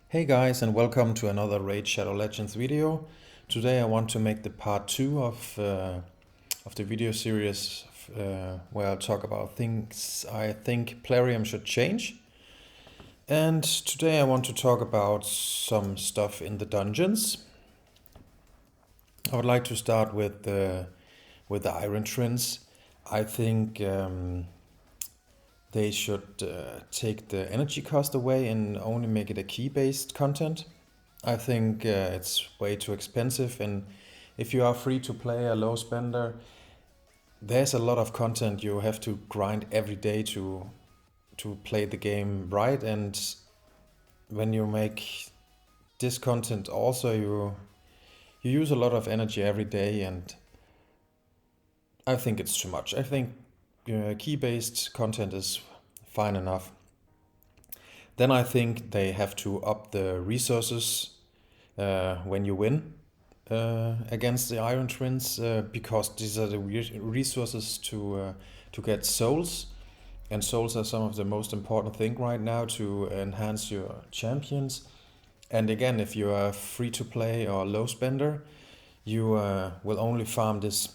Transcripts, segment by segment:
Hey guys, and welcome to another Raid Shadow Legends video. Today I want to make the part 2 of the video series where I'll talk about things I think Plarium should change. And today I want to talk about some stuff in the dungeons. I would like to start with the Iron Trins. I think they should take the energy cost away and only make it a key-based content. I think it's way too expensive, and if you are free to play a low spender, there's a lot of content you have to grind every day to play the game right. And when you make this content also, you use a lot of energy every day, and I think it's too much. I think key-based content is fine enough. Then I think they have to up the resources when you win against the Iron Twins, because these are the resources to get souls, and souls are some of the most important thing right now to enhance your champions. And again, if you are free to play or low spender, you will only farm this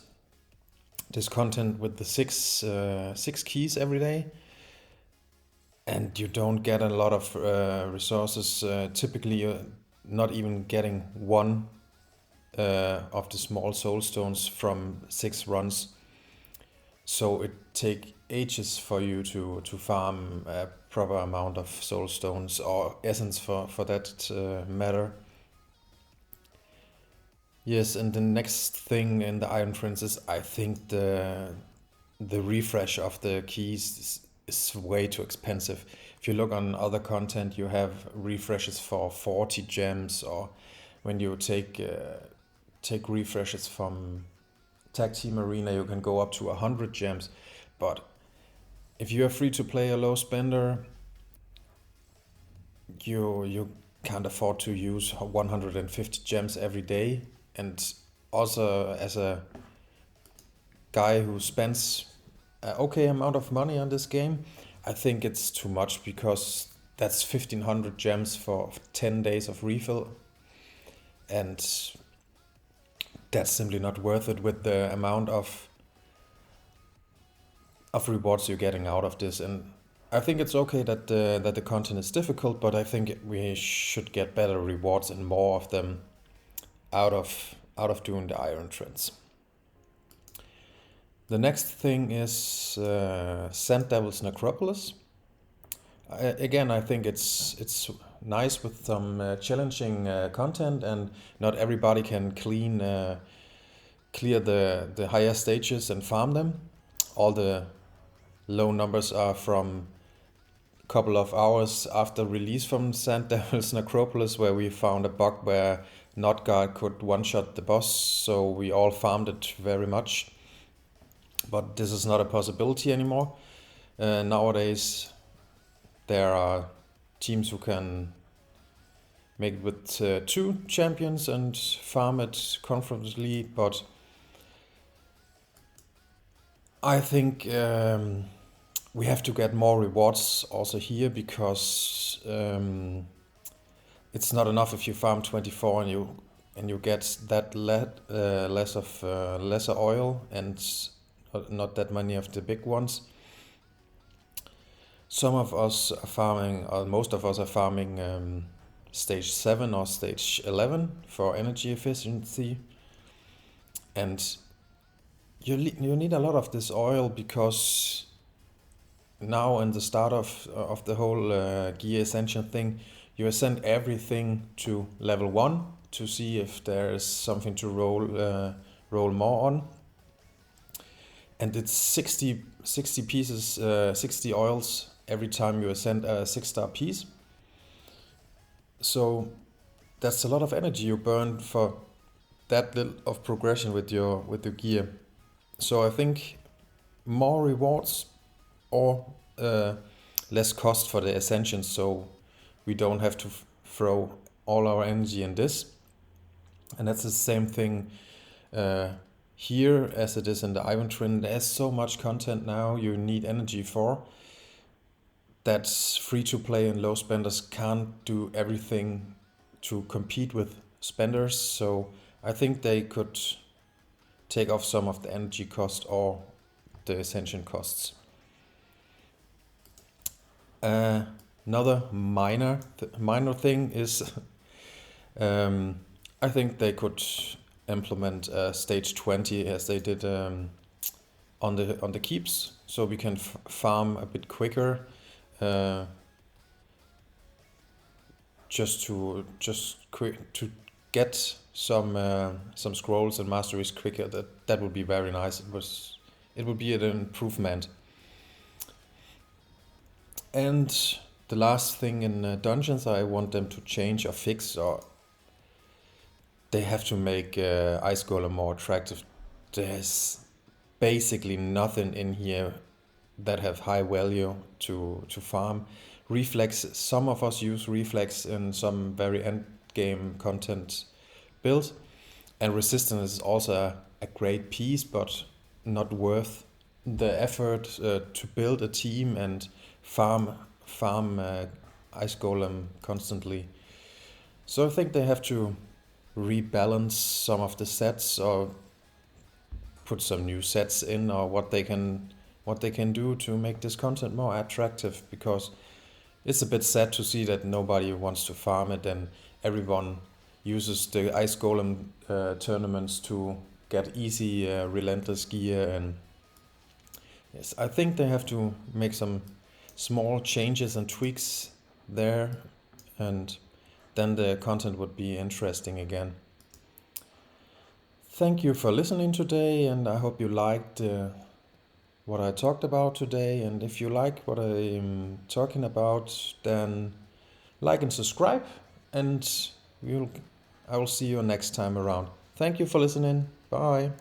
content with the six keys every day, and you don't get a lot of resources. Typically, you're not even getting one of the small soul stones from 6 runs. So it take ages for you to farm a proper amount of soul stones, or essence for that matter. Yes, and the next thing in the Iron Prince is, I think the refresh of the keys is way too expensive. If you look on other content, you have refreshes for 40 gems, or when you take refreshes from Tag Team Arena, you can go up to 100 gems. But if you are free to play a low spender, you can't afford to use 150 gems every day. And also, as a guy who spends an okay amount of money on this game, I think it's too much, because that's 1500 gems for 10 days of refill, and that's simply not worth it with the amount of rewards you're getting out of this. And I think it's okay that the content is difficult, but I think we should get better rewards and more of them out of doing the Iron Trends. The next thing is Sand Devil's Necropolis. Again, I think it's nice with some challenging content, and not everybody can clear the higher stages and farm them. All the low numbers are from a couple of hours after release from Sand Devil's Necropolis, where we found a bug where Notguard could one-shot the boss, so we all farmed it very much. But this is not a possibility anymore. Nowadays, there are teams who can make it with 2 champions and farm it comfortably, but I think we have to get more rewards also here, because it's not enough if you farm 24 and you get that lesser oil and not that many of the big ones. Some of us are farming, or most of us are farming stage 7 or stage 11 for energy efficiency, and you need a lot of this oil, because now in the start of the whole gear ascension thing, you ascend everything to level 1 to see if there is something to roll more on. And it's 60 pieces, 60 oils every time you ascend a 6-star piece. So that's a lot of energy you burn for that little of progression with your gear. So I think more rewards, or less cost for the ascension, so we don't have to throw all our energy in this. And that's the same thing here as it is in the Iron Twin. There's so much content now you need energy for, that free to play and low spenders can't do everything to compete with spenders. So I think they could take off some of the energy cost or the ascension costs. Another minor thing is I think they could implement stage 20 as they did on the keeps, so we can farm a bit quicker, just to get some scrolls and masteries quicker. That would be very nice. It would be an improvement. And the last thing in dungeons I want them to change or fix, or they have to make Ice Golem more attractive. There's basically nothing in here that have high value to farm. Reflex, some of us use reflex in some very end game content build, and resistance is also a great piece, but not worth the effort to build a team and farm Ice Golem constantly. So I think they have to rebalance some of the sets, or put some new sets in, or what they can do to make this content more attractive, because it's a bit sad to see that nobody wants to farm it and everyone uses the Ice Golem tournaments to get easy relentless gear. And yes, I think they have to make some small changes and tweaks there, and then the content would be interesting again. Thank you for listening today, and I hope you liked what I talked about today. And if you like what I'm talking about, then like and subscribe, and I will see you next time around. Thank you for listening. Bye.